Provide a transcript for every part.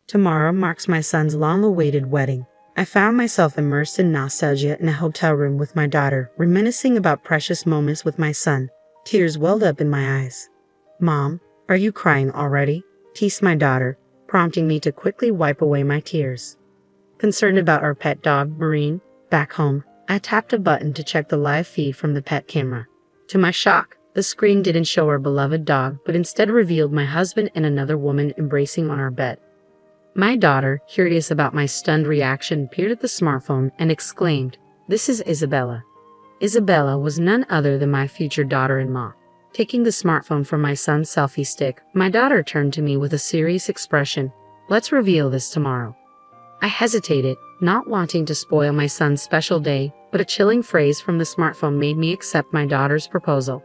Tomorrow marks my son's long-awaited wedding. I found myself immersed in nostalgia in a hotel room with my daughter, reminiscing about precious moments with my son. Tears welled up in my eyes. "Mom, are you crying already?" teased my daughter, prompting me to quickly wipe away my tears. Concerned about our pet dog, Marine, back home, I tapped a button to check the live feed from the pet camera. To my shock, the screen didn't show our beloved dog, but instead revealed my husband and another woman embracing on our bed. My daughter, curious about my stunned reaction, peered at the smartphone and exclaimed, "This is Isabella." Isabella was none other than my future daughter-in-law. Taking the smartphone from my son's selfie stick, my daughter turned to me with a serious expression. "Let's reveal this tomorrow." I hesitated, not wanting to spoil my son's special day, but a chilling phrase from the smartphone made me accept my daughter's proposal.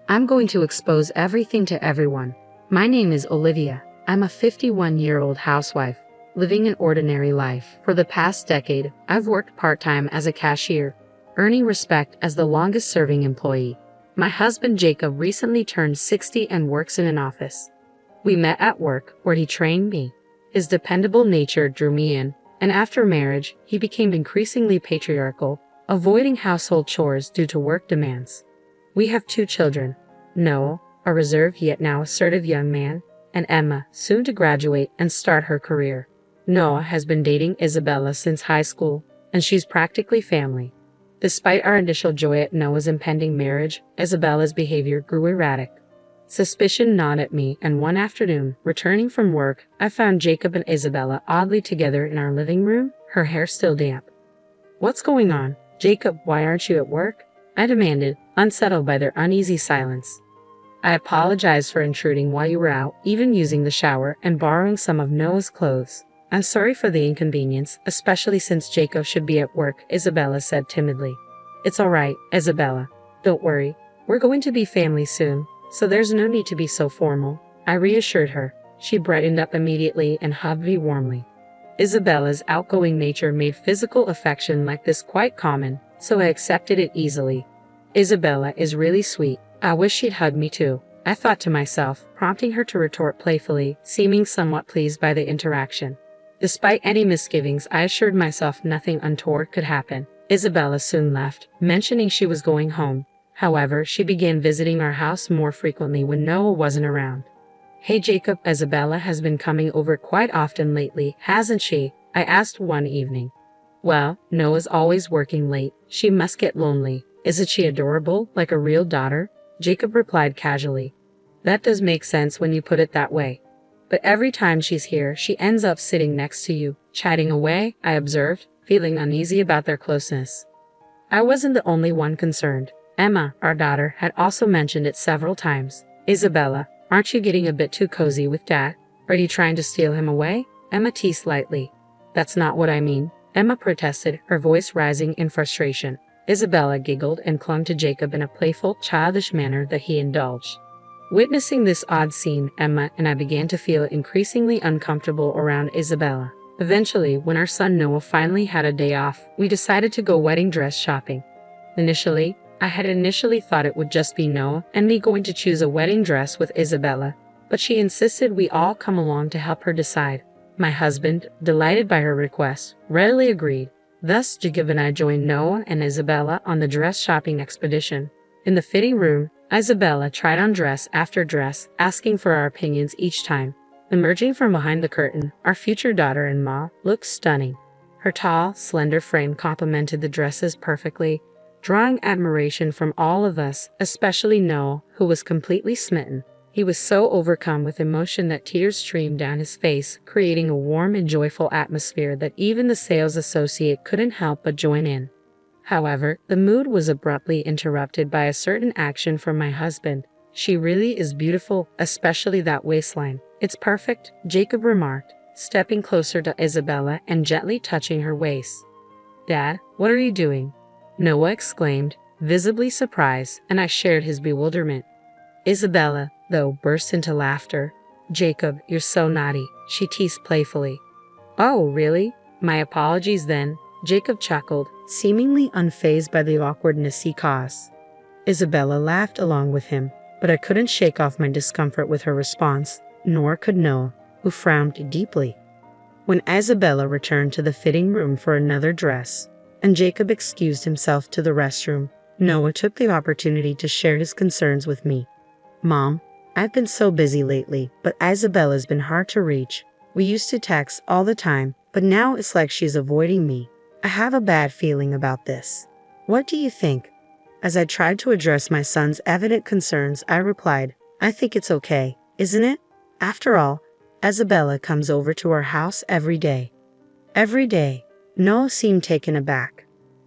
"I'm going to expose everything to everyone. My name is Olivia. I'm a 51-year-old housewife, living an ordinary life. For the past decade, I've worked part-time as a cashier, earning respect as the longest-serving employee. My husband Jacob recently turned 60 and works in an office. We met at work, where he trained me. His dependable nature drew me in, and after marriage, he became increasingly patriarchal, avoiding household chores due to work demands. We have 2 children, Noah, a reserved yet now assertive young man, and Emma, soon to graduate and start her career. Noah has been dating Isabella since high school, and she's practically family. Despite our initial joy at Noah's impending marriage, Isabella's behavior grew erratic. Suspicion gnawed at me, and one afternoon, returning from work, I found Jacob and Isabella oddly together in our living room, her hair still damp. "What's going on? Jacob, why aren't you at work?" I demanded, unsettled by their uneasy silence. "I apologized for intruding while you were out, even using the shower and borrowing some of Noah's clothes. I'm sorry for the inconvenience, especially since Jacob should be at work," Isabella said timidly. "It's all right, Isabella. Don't worry. We're going to be family soon, so there's no need to be so formal," I reassured her. She brightened up immediately and hugged me warmly. Isabella's outgoing nature made physical affection like this quite common, so I accepted it easily. "Isabella is really sweet. I wish she'd hug me too," I thought to myself, prompting her to retort playfully, seeming somewhat pleased by the interaction. Despite any misgivings, I assured myself nothing untoward could happen. Isabella soon left, mentioning she was going home. However, she began visiting our house more frequently when Noah wasn't around. "Hey Jacob, Isabella has been coming over quite often lately, hasn't she?" I asked one evening. "Well, Noah's always working late. She must get lonely. Isn't she adorable, like a real daughter?" Jacob replied casually. "That does make sense when you put it that way. But every time she's here, she ends up sitting next to you, chatting away," I observed, feeling uneasy about their closeness. I wasn't the only one concerned. Emma, our daughter, had also mentioned it several times. "Isabella, aren't you getting a bit too cozy with Dad? Are you trying to steal him away?" Emma teased lightly. "That's not what I mean," Emma protested, her voice rising in frustration. Isabella giggled and clung to Jacob in a playful, childish manner that he indulged. Witnessing this odd scene, Emma and I began to feel increasingly uncomfortable around Isabella. Eventually, when our son Noah finally had a day off, we decided to go wedding dress shopping. I had initially thought it would just be Noah and me going to choose a wedding dress with Isabella, but she insisted we all come along to help her decide. My husband, delighted by her request, readily agreed. Thus, Jacob and I joined Noah and Isabella on the dress shopping expedition. In the fitting room, Isabella tried on dress after dress, asking for our opinions each time. Emerging from behind the curtain, our future daughter-in-law looked stunning. Her tall, slender frame complemented the dresses perfectly, drawing admiration from all of us, especially Noah, who was completely smitten. He was so overcome with emotion that tears streamed down his face, creating a warm and joyful atmosphere that even the sales associate couldn't help but join in. However, the mood was abruptly interrupted by a certain action from my husband. "She really is beautiful, especially that waistline. It's perfect," Jacob remarked, stepping closer to Isabella and gently touching her waist. "Dad, what are you doing?" Noah exclaimed, visibly surprised, and I shared his bewilderment. Isabella, though, burst into laughter. "Jacob, you're so naughty," she teased playfully. "Oh, really? My apologies then," Jacob chuckled, seemingly unfazed by the awkwardness he caused. Isabella laughed along with him, but I couldn't shake off my discomfort with her response, nor could Noah, who frowned deeply. When Isabella returned to the fitting room for another dress, and Jacob excused himself to the restroom, Noah took the opportunity to share his concerns with me. "Mom, I've been so busy lately, but Isabella's been hard to reach. We used to text all the time, but now it's like she's avoiding me. I have a bad feeling about this. What do you think?" As I tried to address my son's evident concerns, I replied, "I think it's okay, isn't it? After all, Isabella comes over to our house every day." "Every day?" Noah seemed taken aback.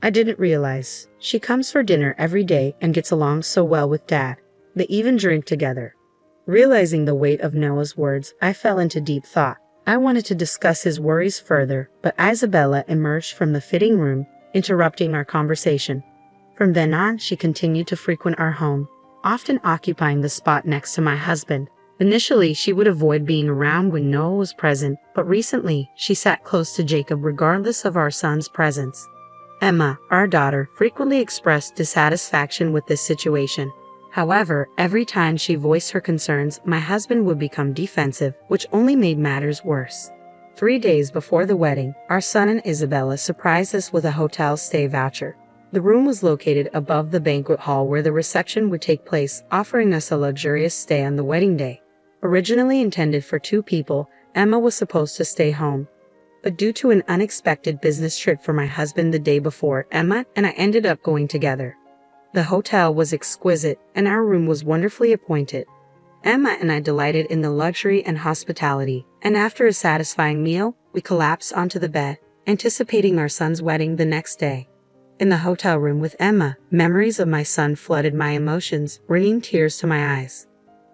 "I didn't realize. She comes for dinner every day and gets along so well with Dad. They even drink together." Realizing the weight of Noah's words, I fell into deep thought. I wanted to discuss his worries further, but Isabella emerged from the fitting room, interrupting our conversation. From then on, she continued to frequent our home, often occupying the spot next to my husband. Initially, she would avoid being around when Noah was present, but recently, she sat close to Jacob regardless of our son's presence. Emma, our daughter, frequently expressed dissatisfaction with this situation. However, every time she voiced her concerns, my husband would become defensive, which only made matters worse. 3 days before the wedding, our son and Isabella surprised us with a hotel stay voucher. The room was located above the banquet hall where the reception would take place, offering us a luxurious stay on the wedding day. Originally intended for 2 people, Emma was supposed to stay home. But due to an unexpected business trip for my husband the day before, Emma and I ended up going together. The hotel was exquisite, and our room was wonderfully appointed. Emma and I delighted in the luxury and hospitality, and after a satisfying meal, we collapsed onto the bed, anticipating our son's wedding the next day. In the hotel room with Emma, memories of my son flooded my emotions, bringing tears to my eyes.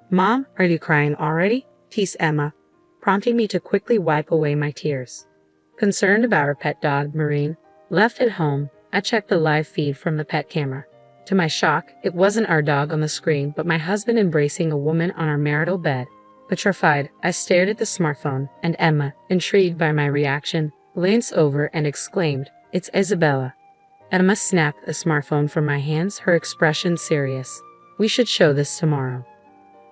"Mom, are you crying already?" teased Emma, prompting me to quickly wipe away my tears. Concerned about our pet dog, Marine, left at home, I checked the live feed from the pet camera. To my shock, it wasn't our dog on the screen, but my husband embracing a woman on our marital bed. Petrified, I stared at the smartphone, and Emma, intrigued by my reaction, glanced over and exclaimed, "It's Isabella." Emma snapped the smartphone from my hands, her expression serious. "We should show this tomorrow."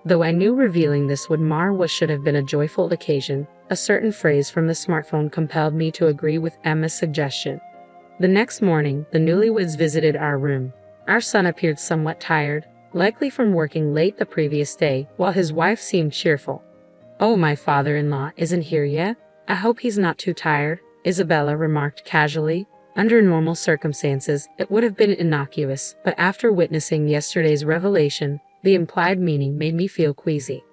Though I knew revealing this would mar what should have been a joyful occasion, a certain phrase from the smartphone compelled me to agree with Emma's suggestion. The next morning, the newlyweds visited our room. Our son appeared somewhat tired, likely from working late the previous day, while his wife seemed cheerful. "Oh, my father-in-law isn't here yet? I hope he's not too tired," Isabella remarked casually. Under normal circumstances, it would have been innocuous, but after witnessing yesterday's revelation, the implied meaning made me feel queasy.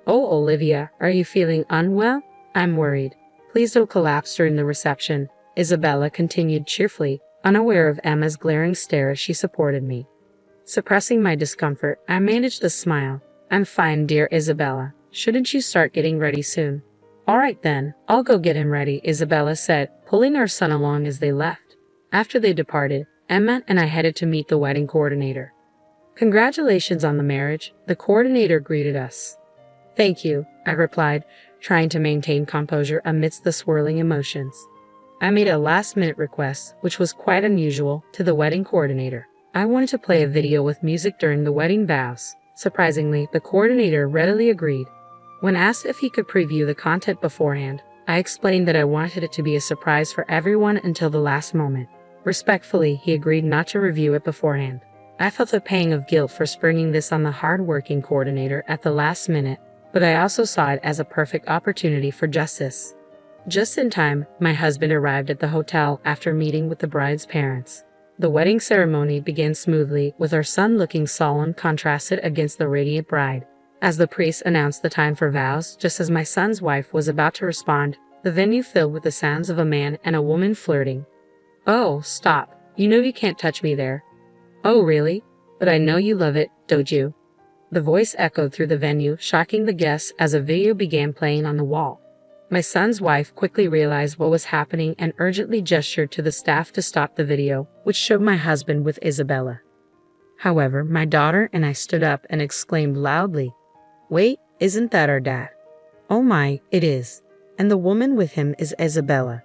"Oh, Olivia, are you feeling unwell? I'm worried. Please don't collapse during the reception," Isabella continued cheerfully, unaware of Emma's glaring stare as she supported me. Suppressing my discomfort, I managed a smile. "I'm fine, dear Isabella. Shouldn't you start getting ready soon?" "All right then, I'll go get him ready," Isabella said, pulling our son along as they left. After they departed, Emma and I headed to meet the wedding coordinator. "Congratulations on the marriage," the coordinator greeted us. "Thank you," I replied, trying to maintain composure amidst the swirling emotions. I made a last-minute request, which was quite unusual, to the wedding coordinator. I wanted to play a video with music during the wedding vows. Surprisingly, the coordinator readily agreed. When asked if he could preview the content beforehand, I explained that I wanted it to be a surprise for everyone until the last moment. Respectfully, he agreed not to review it beforehand. I felt a pang of guilt for springing this on the hard-working coordinator at the last minute, but I also saw it as a perfect opportunity for justice. Just in time, my husband arrived at the hotel after meeting with the bride's parents. The wedding ceremony began smoothly, with our son looking solemn contrasted against the radiant bride. As the priest announced the time for vows, just as my son's wife was about to respond, the venue filled with the sounds of a man and a woman flirting. "Oh, stop. You know you can't touch me there." "Oh, really? But I know you love it, don't you?" The voice echoed through the venue, shocking the guests as a video began playing on the wall. My son's wife quickly realized what was happening and urgently gestured to the staff to stop the video, which showed my husband with Isabella. However, my daughter and I stood up and exclaimed loudly, "Wait, isn't that our dad?" "Oh my, it is. And the woman with him is Isabella."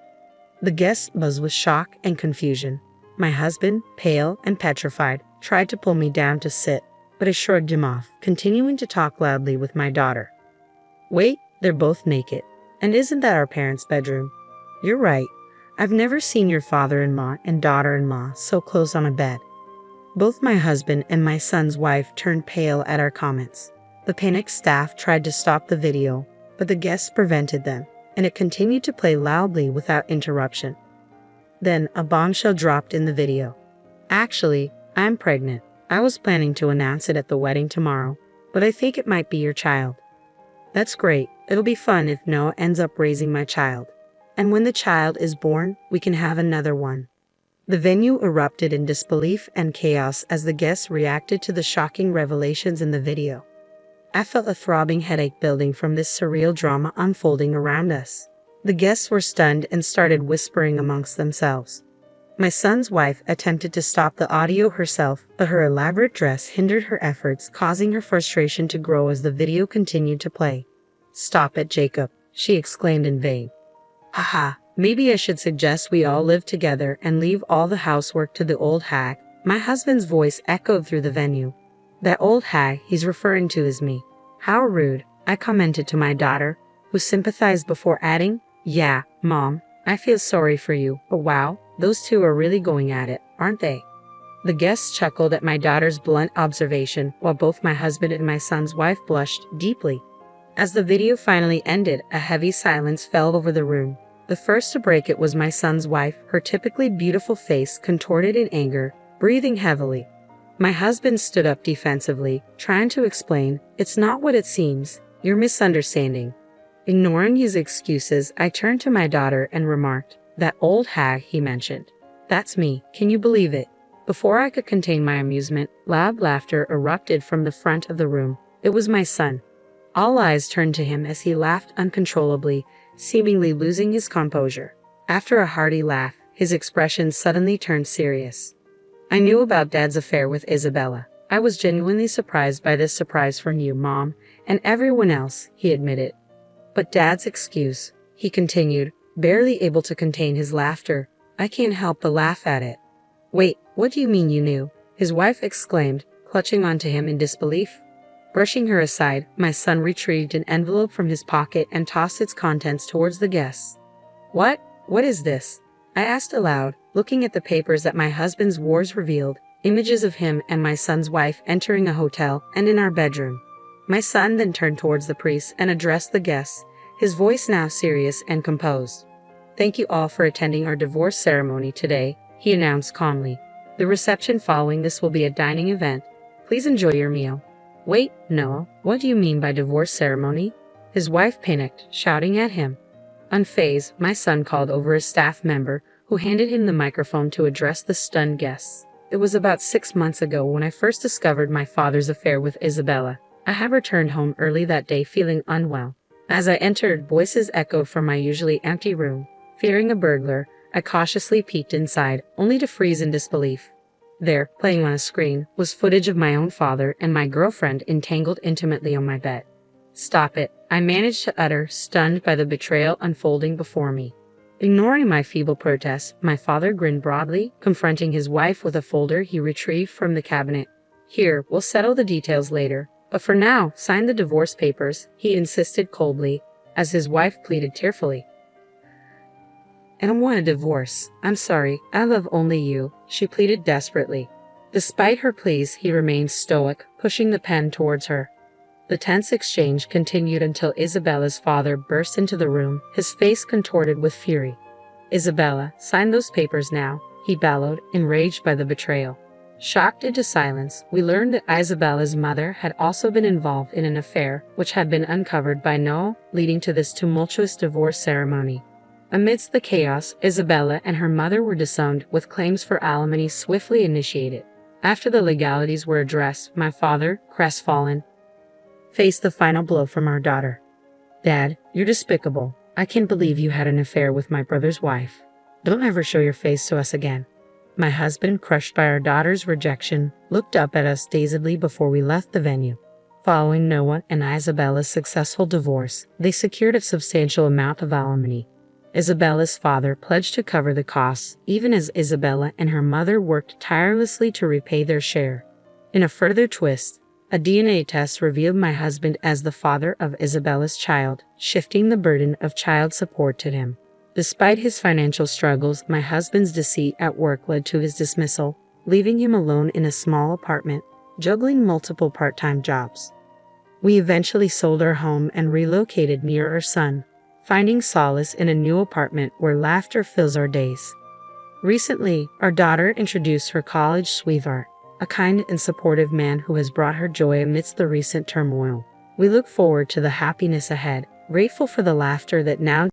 The guests buzzed with shock and confusion. My husband, pale and petrified, tried to pull me down to sit, but I shrugged him off, continuing to talk loudly with my daughter. "Wait, they're both naked. And isn't that our parents' bedroom?" You're right. I've never seen your father-in-law and daughter-in-law so close on a bed. Both my husband and my son's wife turned pale at our comments. The panicked staff tried to stop the video, but the guests prevented them, and it continued to play loudly without interruption. Then a bombshell dropped in the video. Actually, I'm pregnant. I was planning to announce it at the wedding tomorrow, but I think it might be your child. That's great. It'll be fun if Noah ends up raising my child. And when the child is born, we can have another one. The venue erupted in disbelief and chaos as the guests reacted to the shocking revelations in the video. I felt a throbbing headache building from this surreal drama unfolding around us. The guests were stunned and started whispering amongst themselves. My son's wife attempted to stop the audio herself, but her elaborate dress hindered her efforts, causing her frustration to grow as the video continued to play. "Stop it, Jacob," she exclaimed in vain. "Haha, maybe I should suggest we all live together and leave all the housework to the old hag." My husband's voice echoed through the venue. "That old hag he's referring to is me." "How rude," I commented to my daughter, who sympathized before adding, "Yeah, Mom, I feel sorry for you, but wow, those two are really going at it, aren't they?" The guests chuckled at my daughter's blunt observation, while both my husband and my son's wife blushed deeply. As the video finally ended, a heavy silence fell over the room. The first to break it was my son's wife, her typically beautiful face contorted in anger, breathing heavily. My husband stood up defensively, trying to explain, "It's not what it seems. You're misunderstanding." Ignoring his excuses, I turned to my daughter and remarked, "That old hag he mentioned. That's me, can you believe it?" Before I could contain my amusement, loud laughter erupted from the front of the room. It was my son. All eyes turned to him as he laughed uncontrollably, seemingly losing his composure. After a hearty laugh, his expression suddenly turned serious. "I knew about Dad's affair with Isabella. I was genuinely surprised by this surprise from you, Mom, and everyone else," he admitted. "But Dad's excuse," he continued, barely able to contain his laughter. "I can't help but laugh at it." "Wait, what do you mean you knew?" his wife exclaimed, clutching onto him in disbelief. Brushing her aside, my son retrieved an envelope from his pocket and tossed its contents towards the guests. What is this?" I asked aloud, looking at the papers that my husband's wars revealed, images of him and my son's wife entering a hotel and in our bedroom. My son then turned towards the priest and addressed the guests, his voice now serious and composed. "Thank you all for attending our divorce ceremony today," he announced calmly. "The reception following this will be a dining event. Please enjoy your meal." "Wait, Noah, what do you mean by divorce ceremony?" His wife panicked, shouting at him. Unfazed, my son called over a staff member, who handed him the microphone to address the stunned guests. "It was about 6 months ago when I first discovered my father's affair with Isabella. I had returned home early that day feeling unwell. As I entered, voices echoed from my usually empty room. Fearing a burglar, I cautiously peeked inside, only to freeze in disbelief. There, playing on a screen, was footage of my own father and my girlfriend entangled intimately on my bed. "Stop it," I managed to utter, stunned by the betrayal unfolding before me. Ignoring my feeble protest, my father grinned broadly, confronting his wife with a folder he retrieved from the cabinet. "Here, we'll settle the details later. But for now, sign the divorce papers," he insisted coldly, as his wife pleaded tearfully. "I don't want a divorce. I'm sorry, I love only you," she pleaded desperately. Despite her pleas, he remained stoic, pushing the pen towards her. The tense exchange continued until Isabella's father burst into the room, his face contorted with fury. "Isabella, sign those papers now," he bellowed, enraged by the betrayal. Shocked into silence, we learned that Isabella's mother had also been involved in an affair which had been uncovered by Noah, leading to this tumultuous divorce ceremony. Amidst the chaos, Isabella and her mother were disowned, with claims for alimony swiftly initiated. After the legalities were addressed, my father, crestfallen, faced the final blow from our daughter. "Dad, you're despicable. I can't believe you had an affair with my brother's wife. Don't ever show your face to us again." My husband, crushed by our daughter's rejection, looked up at us dazedly before we left the venue. Following Noah and Isabella's successful divorce, they secured a substantial amount of alimony. Isabella's father pledged to cover the costs, even as Isabella and her mother worked tirelessly to repay their share. In a further twist, a DNA test revealed my husband as the father of Isabella's child, shifting the burden of child support to him. Despite his financial struggles, my husband's deceit at work led to his dismissal, leaving him alone in a small apartment, juggling multiple part-time jobs. We eventually sold our home and relocated near our son, finding solace in a new apartment where laughter fills our days. Recently, our daughter introduced her college sweetheart, a kind and supportive man who has brought her joy amidst the recent turmoil. We look forward to the happiness ahead, grateful for the laughter that now